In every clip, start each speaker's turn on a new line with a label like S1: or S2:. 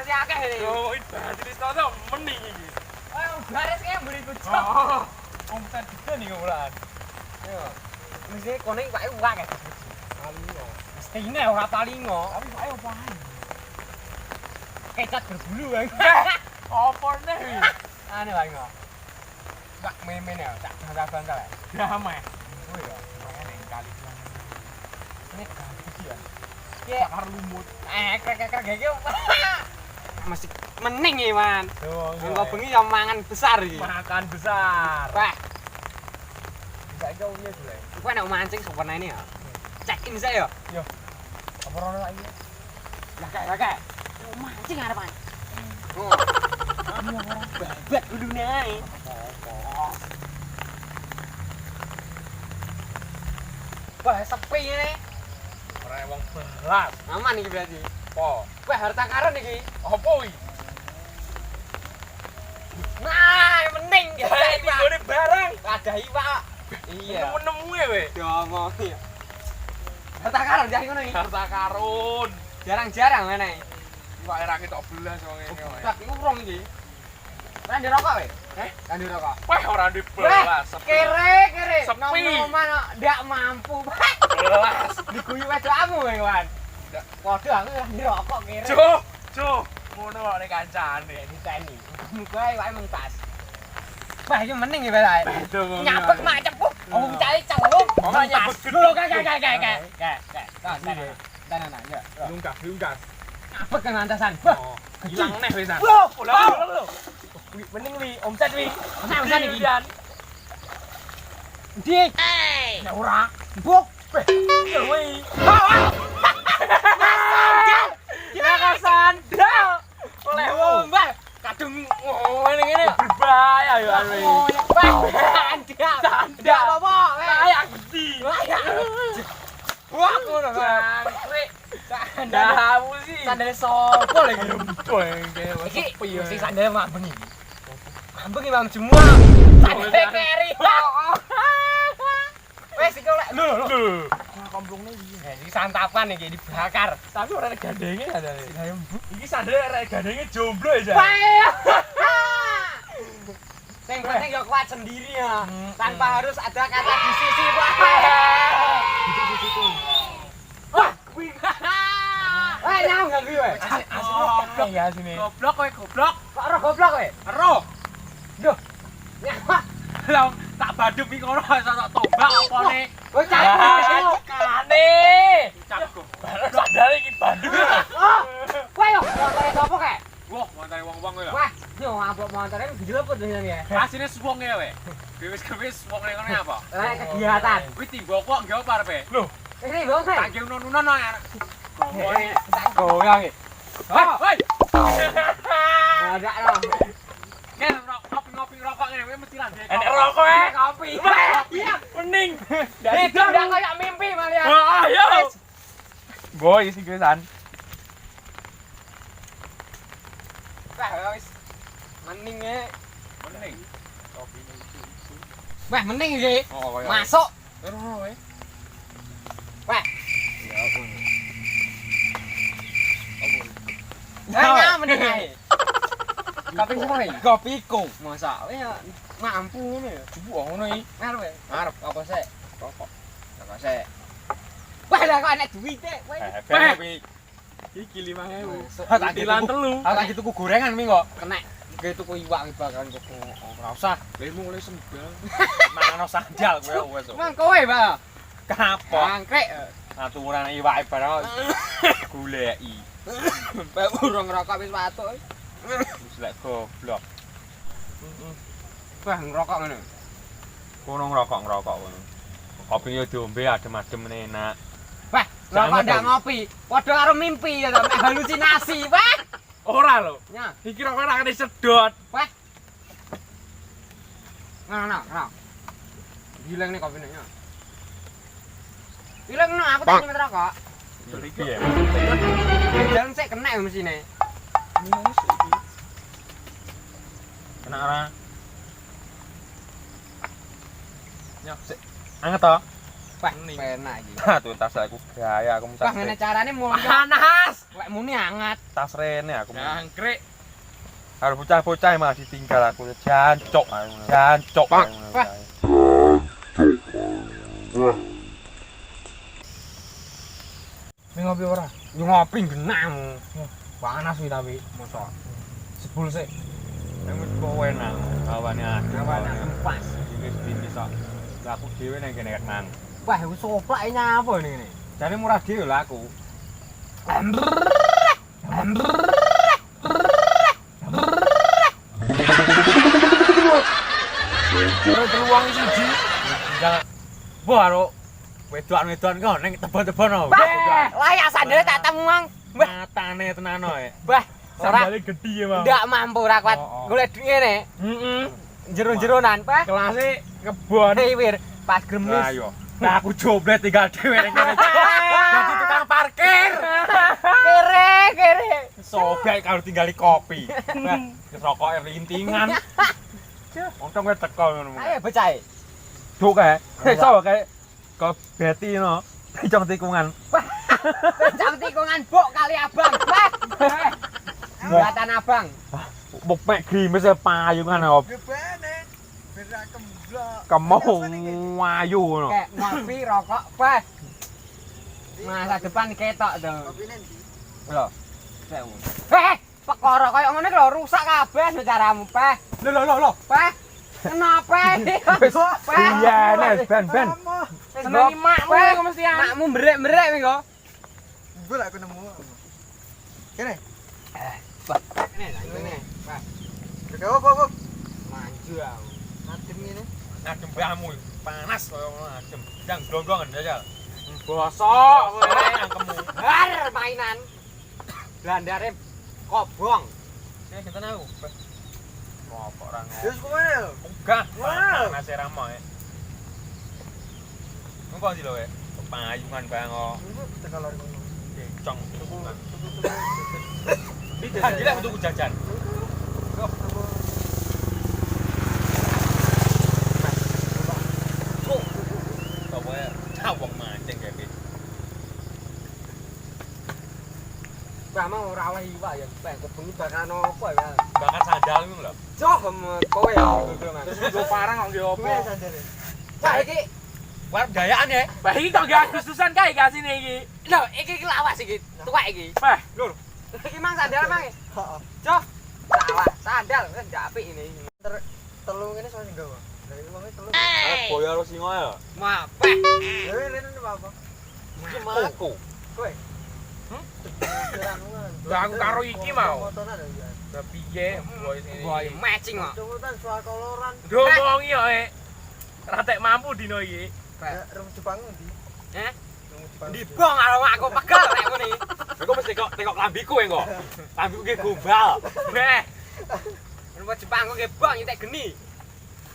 S1: masih akeh ini.
S2: Oh, ibadah cerita mending iki.
S1: Oh, garis kayak beli kucing.
S2: Oh, omset gede nih ngomong.
S1: Yo. Mesti kono iki wae akeh.
S2: Palingo.
S1: Mesti ini ora palingo.
S2: Tapi wae opo ae.
S1: Kecat berbulu wae.
S2: Opo nih?
S1: Ane wae kok. Tak memen ya, tak bantah-bantah.
S2: Damai.
S1: Oh iya.
S2: Makanya kali
S1: Ini
S2: kasihan.
S1: Ki
S2: Bakar lumut.
S1: krek-krek iki. Mesti mening iki, Man.
S2: Tuh,
S1: Engko bengi ya mangan besar iki.
S2: makan besar.
S1: Wah,
S2: Bisa jauh ya, Sulai.
S1: kowe nek mancing sopene ini ya. Check in saya ya.
S2: Apa rono lagi?
S1: Lah kayak. Mancing arepan. Oh.
S2: Ini orang
S1: Babat kudune ae. Wah, sepi ini.
S2: orang wong beras.
S1: Aman iki berarti.
S2: Po.
S1: Wah, harta karun iki.
S2: Apa wi?
S1: Nah, mending
S2: Ya, ini gone barang.
S1: ada iwak. Iya.
S2: Nemu-nemu ya, we.
S1: Ya mau. Harta karun jadi ngono iki.
S2: Harta karun.
S1: Jarang-jarang ngene.
S2: Iwak era ketok belas wong ngene, we.
S1: Tak urung iki. Kan di rokok we? Kan di rokok.
S2: Wah, ora di belas.
S1: Kere.
S2: Sepi.
S1: Nom-noman ndak mampu.
S2: Belas.
S1: Diguyu wedokamu kowe, Wan. Padha aku lah di rokok kere.
S2: Jo. Ngono kok nek kancane.
S1: Diteni. Muga iwake mentas. Wah, iki mending iki bae.
S2: Aduh.
S1: Nyabek mak cepuk. Oh, cari celung.
S2: Mama nyabek gede.
S1: Lho, kayak. Tanan, ya.
S2: Lungkas.
S1: Nyabek kan antasan.
S2: Oh, hilang neh wisan.
S1: Loh,
S2: Lho. Mending wi, omset wi.
S1: Omset iki.
S2: Dan
S1: Ndi?
S2: nek ora,
S1: Buk.
S2: ya wi.
S1: Kira ka sandal. Oleh ombak. Kadung ngene-ngene.
S2: Berbahaya ya anu wi.
S1: Ndak apa-apa.
S2: Kayak gede.
S1: Wah, ngono kan.
S2: Jangkrik.
S1: Sandal.
S2: Damu sih.
S1: Sandal sopo lagi? Iki
S2: Sepi ya.
S1: sing sandal mambeng iki. Mambeng iki mam semua. Sandal keri. Wes iki oleh. Lho.
S2: Nah, komplongnya iki.
S1: Iki santapan iki dibakar.
S2: Tapi ora ada gandenge ada. Iki sandal ora gandenge jomblo ya.
S1: Yang penting ya kuat sendiri ya, tanpa harus ada kata di sisi Pak. Wah, wah nyam gak gue?
S2: Goblok ya sini. Goblok kowe goblok.
S1: Kok ora goblok kowe?
S2: Ero.
S1: Duh. Nyam.
S2: Lah tak badhep iki ngono sok tombak opone.
S1: Kowe cakep.
S2: Kane. Cakep. Sadar iki Bandung.
S1: Oh. Kowe yo montore sapa kae?
S2: Wah, montore wong-wong kowe lho.
S1: Wah, yo ngabok montore dileput dengan ya.
S2: Asine suwong ya we. Gewis-gewis wong ngene apa?
S1: Lah kegiatan.
S2: Kuwi timbok kok nggih apa arepe? Lho,
S1: Ini dong,
S2: tak
S1: Hei.
S2: nggih nunono ya.
S1: Goyang iki.
S2: Hei.
S1: Ada lah.
S2: Kan ngopi rokok ngene mesti ra ndek.
S1: Enek rokok kopi.
S2: Iya, mending.
S1: Itu udah kayak mimpi malian.
S2: Wah, ayo. Boy sing kesan.
S1: Wah, wis. Mending e.
S2: Mending. Kopi itu.
S1: Wah, mending iki.
S2: Oh, kaya.
S1: Masuk.
S2: Ero we.
S1: Wah.
S2: Ya ampun.
S1: Ya mending ae. Kopi sapa iki?
S2: Kopi ku.
S1: Masa ya mampu ngono ya.
S2: Coba ngono iki.
S1: Ngarep e.
S2: Arep
S1: Apa sih?
S2: rokok.
S1: Apa sih? Wah, lah kok enek duit e.
S2: Kopi. Iki 5.000.
S1: Tak
S2: Tilan telu.
S1: Tak tuku gorengan mi kok. Kena ge tuku iwak bakalan tuku. Ora usah.
S2: Lemu mulai sembel. Mangan sandal kowe wes.
S1: Mang kowe, Pak.
S2: Kapok.
S1: Angkrek.
S2: Aturan iwake barang goleki.
S1: Mbak urung ngerokok wis watuk.
S2: Wis lek goblok.
S1: Wah, ngerokok ngono.
S2: Kono ngerokok kono. Kopi yo diombe adem-adem enak.
S1: Wah, ngerokok ndak ngopi. Padha karo mimpi ya, mek halusinasi. Wah.
S2: Ora lho.
S1: Ya,
S2: Iki rokok ora kene sedot.
S1: wah. Ngono. Gileng nih kopi nya. Gileng no, aku tak nyemet rokok.
S2: Piye?
S1: Jalan sik kena ya mesine.
S2: Kena ora? Nyok sik. Anget to?
S1: Wah, penak iki.
S2: Ha, tuntas aku. Ya aku
S1: Wah, ngene carane mulya.
S3: Panas.
S1: Lek muni hangat.
S2: tas rene aku.
S3: Jangkrik.
S2: Harus bocah-bocah malah ditinggal aku. Jancok aku. Jancok.
S1: Wah.
S3: Ini ngopi ora?
S1: Yo ngopi genang. Panas iki tapi mosok. Sebul sik.
S2: Nang wis kok enak. Hawane adem.
S1: Hawane pas.
S2: Ini sedini sok. Lah aku dhewe nang kene nang.
S1: Wah, wis soplak nyapa ngene.
S2: Jane murah dhewe lah aku.
S3: Teruang siji.
S2: Jangan. Wah, wedok-wedokan kok ning tebon-tebon lho.
S1: Layak sandale tak temuang.
S2: Matane tenan oe.
S1: Bah, ora
S2: Sandale gedhi ya, Bang.
S1: ndak mampu ora kuat golek duit ngene.
S3: Heeh.
S1: Jero-jeronan, Pak.
S3: Kelase kebon.
S1: Wir, pas
S2: Lah
S1: gremis.
S2: yo. Nah aku joblet tinggal dhewe ning kene. Jadi tukang parkir.
S1: Kere.
S2: Sobek kalau tinggali kopi. Nah, kerokoke rintingan. Untung kowe teko ngono.
S1: Ayo bocah.
S2: Duk kae. Iso kae kok beti no. Jong tikungan.
S1: Jam tikungan bok kali abang. Wah. Buatan abang.
S2: Buk mek grimis e payungan op.
S3: Gebene. Beda kemblok.
S2: Kemong ayu ngono.
S1: Kayak ngopi rokok, Pak. Masa depan ketok tuh.
S3: Kopine ndi?
S2: Lho.
S1: Perkara kaya ngene lho rusak kabeh caramu, Pak. Lho, Pak. Kenapa ini?
S2: Iya, Nes, ben.
S3: Seneni makmu iku mesti ya.
S1: Makmu mrek-mrek iki kok.
S3: Gue lak nemu. Kene.
S1: Ini, Pak.
S3: Apa?
S1: Manju aku.
S3: Adem ngene.
S2: Adem bamu panas koyo ngono adem. Jang glonggongan jajal.
S1: Bosok
S2: Kowe angkemu.
S1: Har mainan. Blandare kobong.
S2: Sinten aku? Rokok ra ngono.
S3: Wis kowe lho.
S2: Enggak,
S3: Wah.
S2: panas ra moe. Engko ndi lho we? Payungan bang kok.
S3: Tekan lari ngono.
S2: Cong. Gila untuk jajan. Apa ya? Cawang mancing kayak gitu.
S1: Bah mau ora oleh iwak ya, Pak. Kebengi bakal opo ya?
S2: Bakar sandal ngono lho.
S1: Cok kowe ya duduk.
S3: Terus gue parang kok nggih opo? Kowe sandere.
S1: Cak iki
S2: Warap gayaan ya.
S3: Bah iki kok gak Agustusan kae kasine iki.
S1: lho, iki lawas iki. Tuwek iki.
S3: Bah,
S2: Lur,
S1: Iki mang sandal mang.
S3: heeh.
S1: Cok. Lawas sandal kan ndak apik ini.
S3: Telu ngene sono sing gawa. Lah iki wong telu.
S2: arep boyo karo singo ya.
S1: Mapeh.
S3: Dewe rene apa?
S2: Iki aku.
S3: Kowe. Lah aku karo iki mau. Lah piye boy sini.
S1: Boy matching kok.
S3: Tungutan soal koloran.
S2: Ngomongi yo e. Ratek mampu dino iki.
S3: Rum Jepang ndi?
S1: Eh?
S3: Rum Jepang.
S1: Dibong karo aku pegel rek ngene.
S2: Engko mesti kok tengok lambiku engko. Lambiku ki gombal.
S1: Beh. Rumah Jepang kok bong nyetek geni.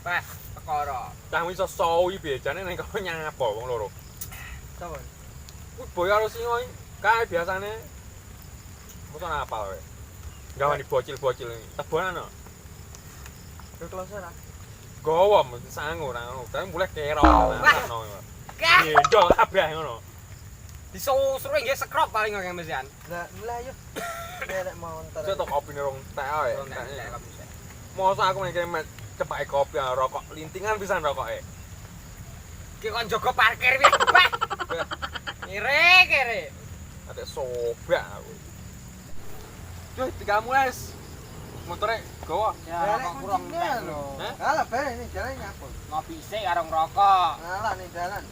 S1: Bah, perkara.
S2: Cang iso sawi biasane ning kono nyapa wong loro.
S3: Sapa?
S2: Kuwi boyo karo singo iki kae biasane. Mosok apal kowe. Gawani bocil-bocil iki. Tebonan no.
S3: Yo klose ra.
S2: Gowo mesti sangu ora ngono. Tapi mulai kero ngono.
S1: Kah,
S2: Gendol kabeh ngono.
S1: disusur nggih sekrop paling kok mesian.
S3: Lah yo. Nek mau entar.
S2: Saya tok kopi rong teh ae. Mosok aku nek met cepake kopi rokok lintingan pisan rokoke.
S1: Ki kon jaga parkir piye, Pak? Kere.
S2: Ate sobak aku. Duh, tiga mules. Motore gowo.
S1: Ya kok kurang entek lho.
S3: Alah bare ini jalan nyapul.
S1: Ngopi sik karo ngrokok.
S3: Alah nih jalan.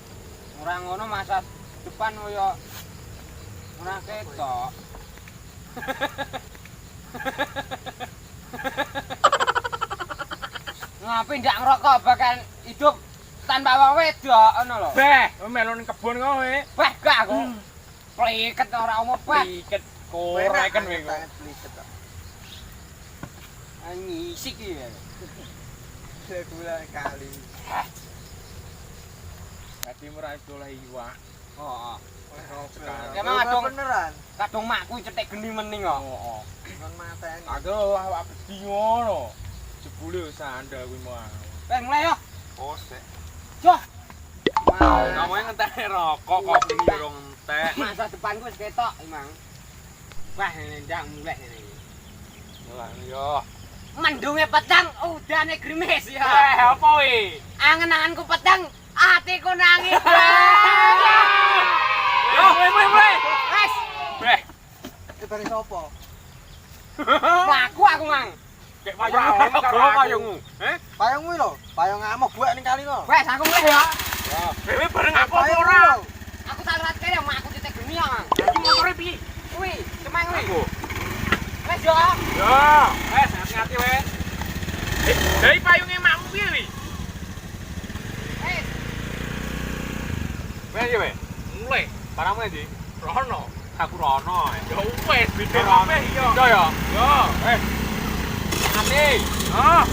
S1: Ora ngono masa depan koyo ora ketok. Ngopi ndak ngrokok bakal hidup tanpa wong wedok ngono lho.
S3: Beh, melu ning kebon kowe.
S1: Wah, gak aku. Pliket ora omong, Pak.
S3: Piket koreken kowe kok.
S1: Pliket kok. Ngisik iki ya.
S3: Gula kali. Dadi ora iso oleh iwak.
S1: Heeh.
S3: Sekarang.
S1: Emang adong
S3: beneran.
S1: kadung makku cetek geni mening kok.
S3: Heeh. Kon mateni.
S2: Aduh, awak pedhi ngono. Jebule sandal kuwi mau.
S1: Wes mulai yo.
S2: Oh, sik.
S1: Joh. Mau
S2: Namanya ngenteni rokok kopi rong Ketek.
S1: Masa depan gue ketok emang. Wah, ndang mulai ini.
S2: Yo.
S1: Mendunge petang udah nek grimis ya.
S3: Apa weh?
S1: Angen-angenku petang, atiku nangis.
S3: Yo, weh.
S1: Wes,
S3: Weh,
S4: Ibare sapa?
S1: laku aku mang.
S3: kayak payung.
S4: Payung kuwi lho, payung ngamuk buek ning kali lho.
S1: Wes, aku mulai ya.
S3: Wewe bareng aku apa
S4: Payung
S3: ora?
S4: lho.
S1: Aku tak lihat kaya mak aku titik geni ya, Mang.
S3: Iki motore piye?
S1: Kuwi, cemeng kuwi.
S2: Aku.
S1: Wes yo.
S3: Yo, wes hati-hati weh. Dari payunge makmu piye wi?
S1: Wes,
S2: Wes iki, wes.
S3: Mulai
S2: Barangmu ndi?
S3: rono.
S2: Aku rono.
S3: Ya wes bikin kabeh yo.
S2: Yo yo.
S3: Yo,
S2: Hati.
S3: ah,